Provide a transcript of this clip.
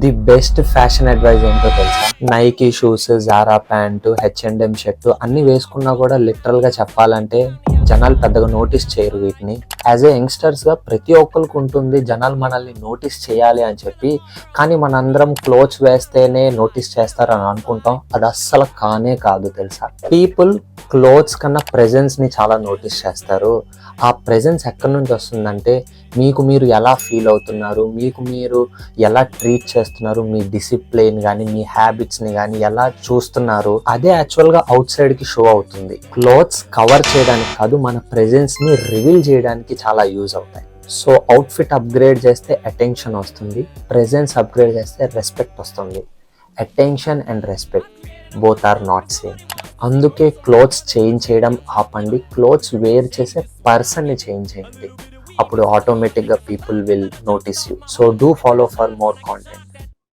The best fashion advise ఏంటో తెలుసా? Nike shoes, Zara pant, H&M shirt అన్ని వేసుకున్నా కూడా లిటరల్ గా చెప్పాలంటే జనాలు పెద్దగా నోటీస్ చేయరు వీటిని. యాజ్ ఏ యంగ్స్టర్స్ గా ప్రతి ఒక్కరికి ఉంటుంది జనాలు మనల్ని నోటీస్ చేయాలి అని చెప్పి. కానీ మనందరం క్లోత్స్ వేస్తేనే నోటీస్ చేస్తారని అనుకుంటాం. అది అస్సలు కానే కాదు తెలుసా. పీపుల్ క్లోత్స్ కన్నా ప్రెజెన్స్ ని చాలా నోటీస్ చేస్తారు. ఆ ప్రెజెన్స్ ఎక్కడి నుంచి వస్తుందంటే మీకు మీరు ఎలా ఫీల్ అవుతున్నారు, మీకు మీరు ఎలా ట్రీట్ చేస్తున్నారు, మీ డిసిప్లిన్ కానీ మీ హ్యాబిట్స్ ని కానీ ఎలా చూస్తున్నారు, అదే యాక్చువల్ గా అవుట్ సైడ్ కి షో అవుతుంది. క్లోత్స్ కవర్ చేయడానికి కాదు, మన ప్రెజెన్స్ ని రివీల్ చేయడానికి చాలా యూజ్ అవుతాయి. సో అవుట్ఫిట్ అప్గ్రేడ్ చేస్తే అటెన్షన్ వస్తుంది, ప్రెజెన్స్ అప్గ్రేడ్ చేస్తే రెస్పెక్ట్ వస్తుంది. Attention and respect both are not same. అందుకే క్లోత్స్ చేంజ్ చేయడం ఆపండి, క్లోత్స్ వేర్ చేసే పర్సన్ని చేంజ్ చేయండి. అప్పుడు ఆటోమేటిక్గా people will notice you. So do follow for more content.